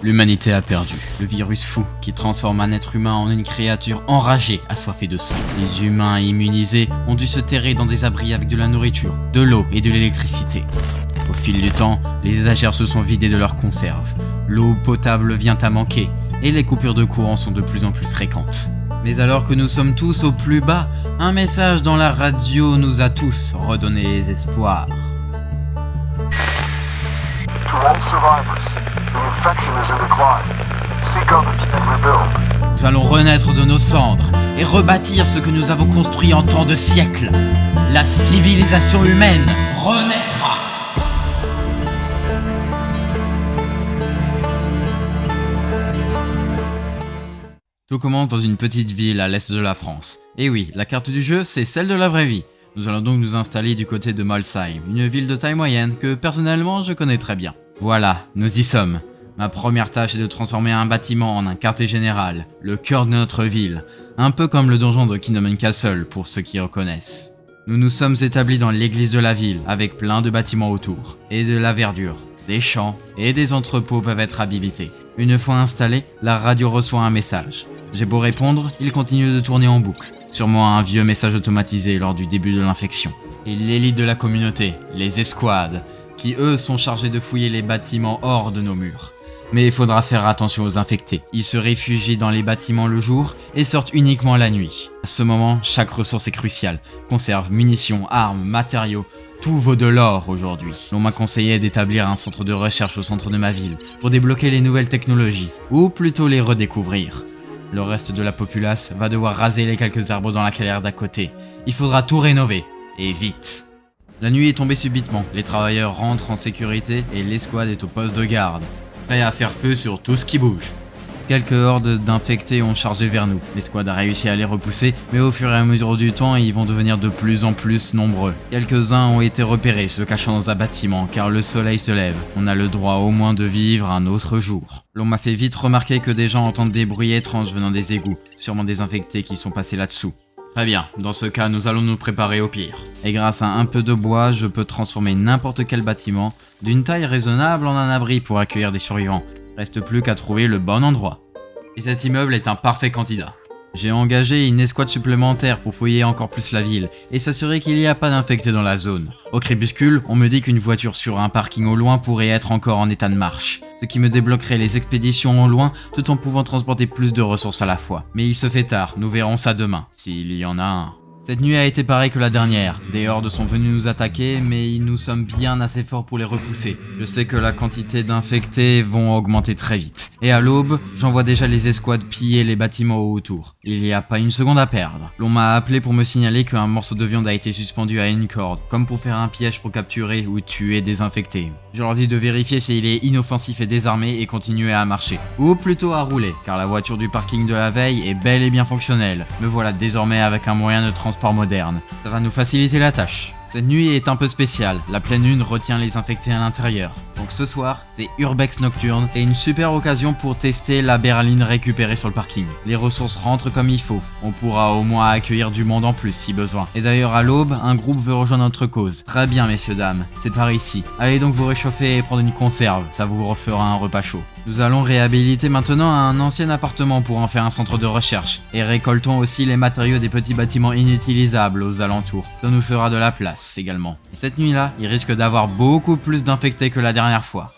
L'humanité a perdu. Le virus fou qui transforme un être humain en une créature enragée, assoiffée de sang. Les humains immunisés ont dû se terrer dans des abris avec de la nourriture, de l'eau et de l'électricité. Au fil du temps, les étagères se sont vidées de leurs conserves. L'eau potable vient à manquer et les coupures de courant sont de plus en plus fréquentes. Mais alors que nous sommes tous au plus bas, un message dans la radio nous a tous redonné les espoirs. To all survivors, the infection is in decline. Seek others and rebuild. Nous allons renaître de nos cendres et rebâtir ce que nous avons construit en tant de siècles. La civilisation humaine renaîtra. Tout commence dans une petite ville à l'est de la France. Et oui, la carte du jeu, c'est celle de la vraie vie. Nous allons donc nous installer du côté de Molsheim, une ville de taille moyenne que personnellement je connais très bien. Voilà, nous y sommes. Ma première tâche est de transformer un bâtiment en un quartier général, le cœur de notre ville, un peu comme le donjon de Kingdom Castle pour ceux qui reconnaissent. Nous nous sommes établis dans l'église de la ville, avec plein de bâtiments autour, et de la verdure. Des champs et des entrepôts peuvent être habilités. Une fois installé, la radio reçoit un message. J'ai beau répondre, il continue de tourner en boucle. Sûrement un vieux message automatisé lors du début de l'infection. Et l'élite de la communauté, les escouades, qui eux sont chargés de fouiller les bâtiments hors de nos murs. Mais il faudra faire attention aux infectés. Ils se réfugient dans les bâtiments le jour et sortent uniquement la nuit. À ce moment, chaque ressource est cruciale. Conserves, munitions, armes, matériaux, tout vaut de l'or aujourd'hui. L'on m'a conseillé d'établir un centre de recherche au centre de ma ville pour débloquer les nouvelles technologies, ou plutôt les redécouvrir. Le reste de la populace va devoir raser les quelques arbres dans la clairière d'à côté. Il faudra tout rénover, et vite. La nuit est tombée subitement, les travailleurs rentrent en sécurité et l'escouade est au poste de garde, prêt à faire feu sur tout ce qui bouge. Quelques hordes d'infectés ont chargé vers nous. L'escouade a réussi à les repousser, mais au fur et à mesure du temps, ils vont devenir de plus en plus nombreux. Quelques-uns ont été repérés se cachant dans un bâtiment, car le soleil se lève. On a le droit au moins de vivre un autre jour. L'on m'a fait vite remarquer que des gens entendent des bruits étranges venant des égouts, sûrement des infectés qui sont passés là-dessous. Très bien, dans ce cas, nous allons nous préparer au pire. Et grâce à un peu de bois, je peux transformer n'importe quel bâtiment d'une taille raisonnable en un abri pour accueillir des survivants. Reste plus qu'à trouver le bon endroit. Et cet immeuble est un parfait candidat. J'ai engagé une escouade supplémentaire pour fouiller encore plus la ville et s'assurer qu'il n'y a pas d'infectés dans la zone. Au crépuscule, on me dit qu'une voiture sur un parking au loin pourrait être encore en état de marche, ce qui me débloquerait les expéditions au loin tout en pouvant transporter plus de ressources à la fois. Mais il se fait tard, nous verrons ça demain, s'il y en a un. Cette nuit a été pareille que la dernière. Des hordes sont venues nous attaquer, mais nous sommes bien assez forts pour les repousser. Je sais que la quantité d'infectés vont augmenter très vite. Et à l'aube, j'en vois déjà les escouades piller les bâtiments autour. Il n'y a pas une seconde à perdre. L'on m'a appelé pour me signaler qu'un morceau de viande a été suspendu à une corde, comme pour faire un piège pour capturer ou tuer des infectés. Je leur dis de vérifier s'il est inoffensif et désarmé et continuer à marcher. Ou plutôt à rouler, car la voiture du parking de la veille est bel et bien fonctionnelle. Me voilà désormais avec un moyen de transport moderne. Ça va nous faciliter la tâche. Cette nuit est un peu spéciale, la pleine lune retient les infectés à l'intérieur. Donc ce soir, c'est Urbex Nocturne et une super occasion pour tester la berline récupérée sur le parking. Les ressources rentrent comme il faut, on pourra au moins accueillir du monde en plus si besoin. Et d'ailleurs à l'aube, un groupe veut rejoindre notre cause. Très bien messieurs dames, c'est par ici. Allez donc vous réchauffer et prendre une conserve, ça vous refera un repas chaud. Nous allons réhabiliter maintenant un ancien appartement pour en faire un centre de recherche. Et récoltons aussi les matériaux des petits bâtiments inutilisables aux alentours. Ça nous fera de la place également. Et cette nuit-là, il risque d'avoir beaucoup plus d'infectés que la dernière fois.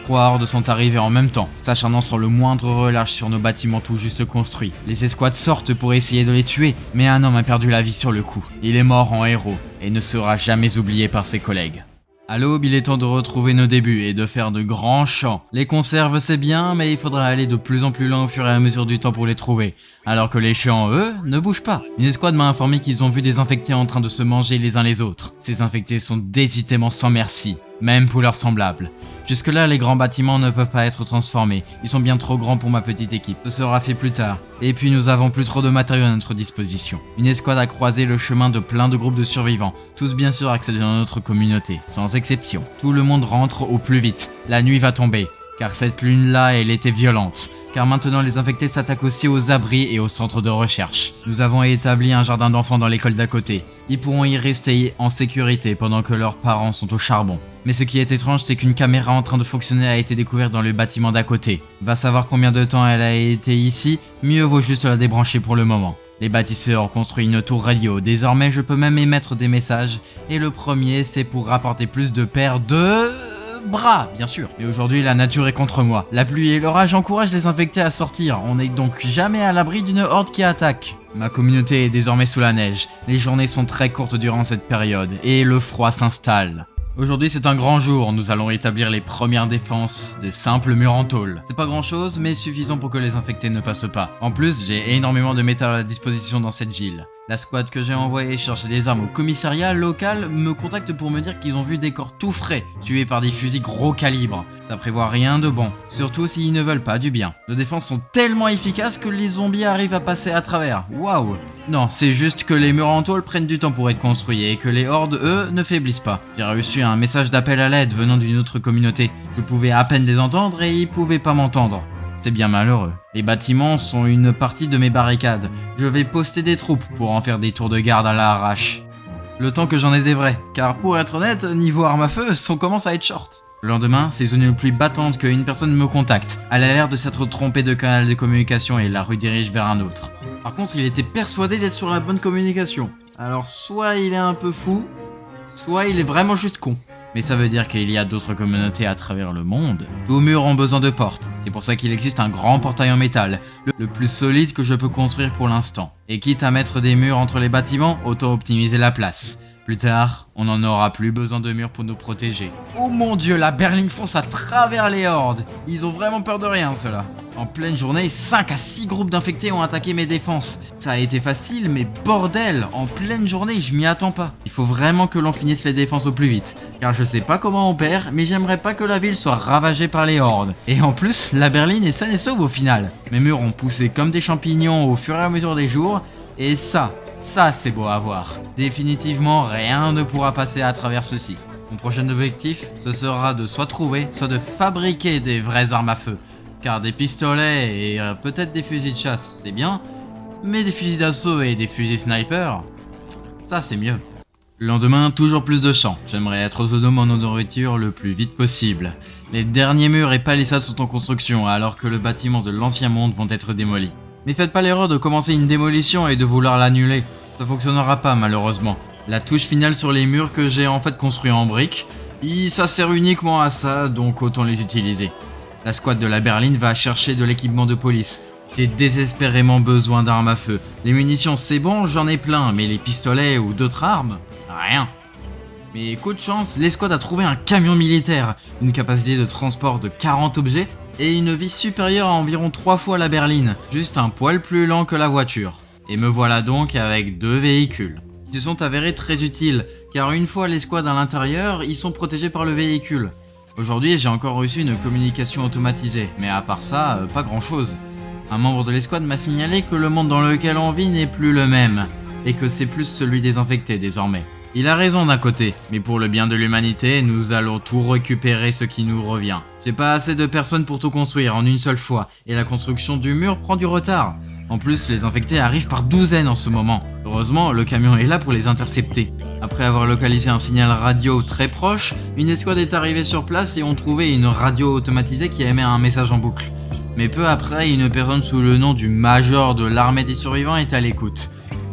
3 hordes sont arrivées en même temps, s'acharnant sur le moindre relâche sur nos bâtiments tout juste construits. Les escouades sortent pour essayer de les tuer, mais un homme a perdu la vie sur le coup. Il est mort en héros et ne sera jamais oublié par ses collègues. À l'aube, il est temps de retrouver nos débuts et de faire de grands champs. Les conserves c'est bien, mais il faudra aller de plus en plus loin au fur et à mesure du temps pour les trouver. Alors que les champs, eux, ne bougent pas. Une escouade m'a informé qu'ils ont vu des infectés en train de se manger les uns les autres. Ces infectés sont décidément sans merci, même pour leurs semblables. Jusque-là, les grands bâtiments ne peuvent pas être transformés. Ils sont bien trop grands pour ma petite équipe. Ce sera fait plus tard. Et puis nous avons plus trop de matériaux à notre disposition. Une escouade a croisé le chemin de plein de groupes de survivants. Tous bien sûr accédés dans notre communauté, sans exception. Tout le monde rentre au plus vite. La nuit va tomber. Car cette lune-là, elle était violente. car maintenant les infectés s'attaquent aussi aux abris et aux centres de recherche. Nous avons établi un jardin d'enfants dans l'école d'à côté. Ils pourront y rester en sécurité pendant que leurs parents sont au charbon. Mais ce qui est étrange, c'est qu'une caméra en train de fonctionner a été découverte dans le bâtiment d'à côté. Va savoir combien de temps elle a été ici, mieux vaut juste la débrancher pour le moment. Les bâtisseurs ont construit une tour radio, désormais je peux même émettre des messages, et le premier c'est pour rapporter plus de paires de... bras, bien sûr. Mais aujourd'hui la nature est contre moi. La pluie et l'orage encouragent les infectés à sortir, on n'est donc jamais à l'abri d'une horde qui attaque. Ma communauté est désormais sous la neige, les journées sont très courtes durant cette période, et le froid s'installe. Aujourd'hui c'est un grand jour, nous allons établir les premières défenses des simples murs en tôle. C'est pas grand chose, mais suffisant pour que les infectés ne passent pas. En plus, j'ai énormément de métal à disposition dans cette ville. La squad que j'ai envoyée chercher des armes au commissariat local me contacte pour me dire qu'ils ont vu des corps tout frais, tués par des fusils gros calibre. Ça prévoit rien de bon, surtout s'ils ne veulent pas du bien. Nos défenses sont tellement efficaces que les zombies arrivent à passer à travers. Waouh! Non, c'est juste que les murs en tôle prennent du temps pour être construits et que les hordes, eux, ne faiblissent pas. J'ai reçu un message d'appel à l'aide venant d'une autre communauté. Je pouvais à peine les entendre et ils pouvaient pas m'entendre. C'est bien malheureux. Les bâtiments sont une partie de mes barricades. Je vais poster des troupes pour en faire des tours de garde à la arrache. Le temps que j'en ai des vrais, car pour être honnête, niveau arme à feu, on commence à être short. Le lendemain, c'est une pluie battante qu'une personne me contacte. Elle a l'air de s'être trompée de canal de communication et la redirige vers un autre. Par contre, il était persuadé d'être sur la bonne communication. Alors soit il est un peu fou, soit il est vraiment juste con. Mais ça veut dire qu'il y a d'autres communautés à travers le monde. Tous murs ont besoin de portes, c'est pour ça qu'il existe un grand portail en métal, le plus solide que je peux construire pour l'instant. Et quitte à mettre des murs entre les bâtiments, autant optimiser la place. Plus tard, on n'en aura plus besoin de murs pour nous protéger. Oh mon dieu, la berline fonce à travers les hordes. Ils ont vraiment peur de rien, ceux-là. En pleine journée, 5 à 6 groupes d'infectés ont attaqué mes défenses. Ça a été facile, mais bordel, en pleine journée, je m'y attends pas. Il faut vraiment que l'on finisse les défenses au plus vite. Car je sais pas comment on perd, mais j'aimerais pas que la ville soit ravagée par les hordes. Et en plus, la berline est saine et sauve au final. Mes murs ont poussé comme des champignons au fur et à mesure des jours, et ça c'est beau à voir. Définitivement, rien ne pourra passer à travers ceci. Mon prochain objectif, ce sera de soit trouver, soit de fabriquer des vraies armes à feu. Car des pistolets et peut-être des fusils de chasse, c'est bien. Mais des fusils d'assaut et des fusils sniper, ça c'est mieux. Le lendemain, toujours plus de champs. J'aimerais être autonome en nourriture le plus vite possible. Les derniers murs et palissades sont en construction, alors que le bâtiment de l'ancien monde vont être démolis. Mais faites pas l'erreur de commencer une démolition et de vouloir l'annuler. Ça fonctionnera pas malheureusement. La touche finale sur les murs que j'ai en fait construit en briques, ça sert uniquement à ça, donc autant les utiliser. La squad de la berline va chercher de l'équipement de police. J'ai désespérément besoin d'armes à feu. Les munitions c'est bon, j'en ai plein, mais les pistolets ou d'autres armes, rien. Mais coup de chance, l'escouade a trouvé un camion militaire, une capacité de transport de 40 objets et une vie supérieure à environ 3 fois la berline, juste un poil plus lent que la voiture. Et me voilà donc avec 2 véhicules. Ils se sont avérés très utiles, car une fois l'escouade à l'intérieur, ils sont protégés par le véhicule. Aujourd'hui, j'ai encore reçu une communication automatisée, mais à part ça, pas grand chose. Un membre de l'escouade m'a signalé que le monde dans lequel on vit n'est plus le même, et que c'est plus celui des infectés désormais. Il a raison d'un côté, mais pour le bien de l'humanité, nous allons tout récupérer ce qui nous revient. J'ai pas assez de personnes pour tout construire en une seule fois, et la construction du mur prend du retard. En plus, les infectés arrivent par douzaines en ce moment. Heureusement, le camion est là pour les intercepter. Après avoir localisé un signal radio très proche, une escouade est arrivée sur place et ont trouvé une radio automatisée qui émet un message en boucle. Mais peu après, une personne sous le nom du major de l'armée des survivants est à l'écoute.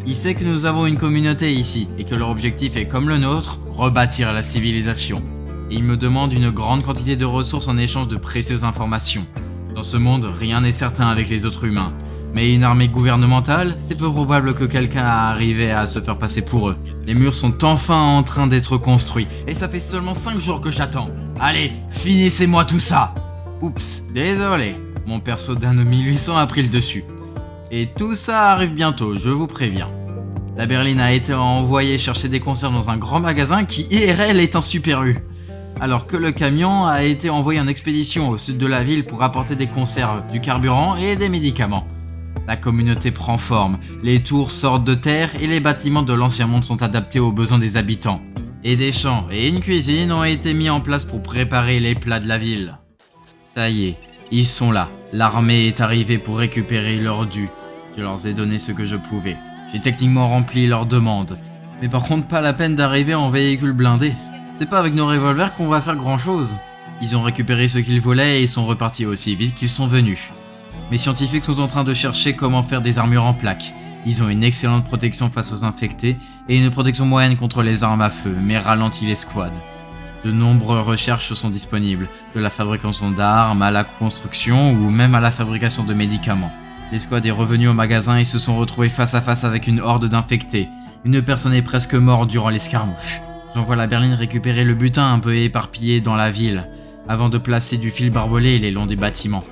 Il sait que nous avons une communauté ici, et que leur objectif est comme le nôtre, rebâtir la civilisation. Et il me demande une grande quantité de ressources en échange de précieuses informations. Dans ce monde, rien n'est certain avec les autres humains. Mais une armée gouvernementale, c'est peu probable que quelqu'un arrive à se faire passer pour eux. Les murs sont enfin en train d'être construits, et ça fait seulement 5 jours que j'attends. Allez, finissez-moi tout ça! Oups, désolé, mon perso d'anno 1800 a pris le dessus. Et tout ça arrive bientôt, je vous préviens. La berline a été envoyée chercher des conserves dans un grand magasin qui IRL est un Super U. Alors que le camion a été envoyé en expédition au sud de la ville pour apporter des conserves, du carburant et des médicaments. La communauté prend forme, les tours sortent de terre et les bâtiments de l'ancien monde sont adaptés aux besoins des habitants. Et des champs et une cuisine ont été mis en place pour préparer les plats de la ville. Ça y est, Ils sont là. L'armée est arrivée pour récupérer leur dû. Je leur ai donné ce que je pouvais. J'ai techniquement rempli leurs demandes. Mais par contre, pas la peine d'arriver en véhicule blindé. C'est pas avec nos revolvers qu'on va faire grand chose. Ils ont récupéré ce qu'ils volaient et ils sont repartis aussi vite qu'ils sont venus. Mes scientifiques sont en train de chercher comment faire des armures en plaques. Ils ont une excellente protection face aux infectés et une protection moyenne contre les armes à feu, mais ralentit les squads. De nombreuses recherches sont disponibles, de la fabrication d'armes à la construction ou même à la fabrication de médicaments. Les squads est revenu au magasin et se sont retrouvés face à face avec une horde d'infectés. Une personne est presque morte durant l'escarmouche. J'envoie la berline récupérer le butin un peu éparpillé dans la ville, avant de placer du fil barbelé les longs des bâtiments.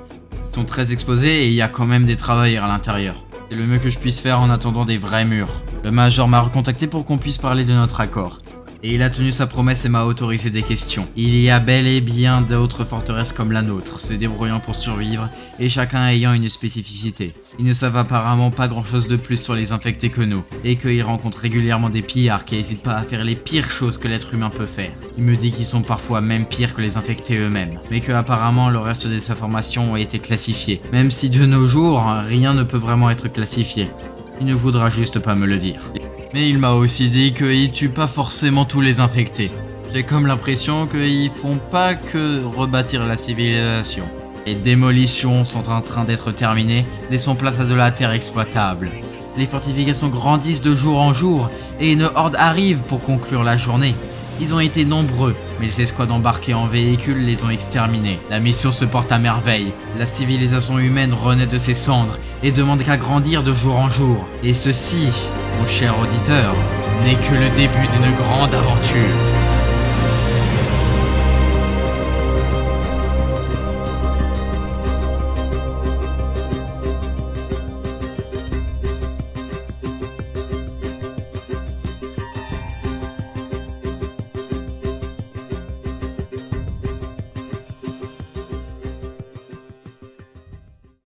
Ils sont très exposés et il y a quand même des travailleurs à l'intérieur. C'est le mieux que je puisse faire en attendant des vrais murs. Le major m'a recontacté pour qu'on puisse parler de notre accord. Et il a tenu sa promesse et m'a autorisé des questions. Il y a bel et bien d'autres forteresses comme la nôtre, se débrouillant pour survivre, et chacun ayant une spécificité. Ils ne savent apparemment pas grand chose de plus sur les infectés que nous, et qu'ils rencontrent régulièrement des pillards qui n'hésitent pas à faire les pires choses que l'être humain peut faire. Il me dit qu'ils sont parfois même pires que les infectés eux-mêmes, mais que apparemment le reste des informations ont été classifiées, même si de nos jours, rien ne peut vraiment être classifié. Il ne voudra juste pas me le dire. Mais il m'a aussi dit qu'ils tuent pas forcément tous les infectés. J'ai comme l'impression qu'ils font pas que rebâtir la civilisation. Les démolitions sont en train d'être terminées, laissons place à de la terre exploitable. Les fortifications grandissent de jour en jour et une horde arrive pour conclure la journée. Ils ont été nombreux, mais les escouades embarquées en véhicule les ont exterminés. La mission se porte à merveille. La civilisation humaine renaît de ses cendres et demande qu'à grandir de jour en jour. Et ceci, mon cher auditeur, n'est que le début d'une grande aventure.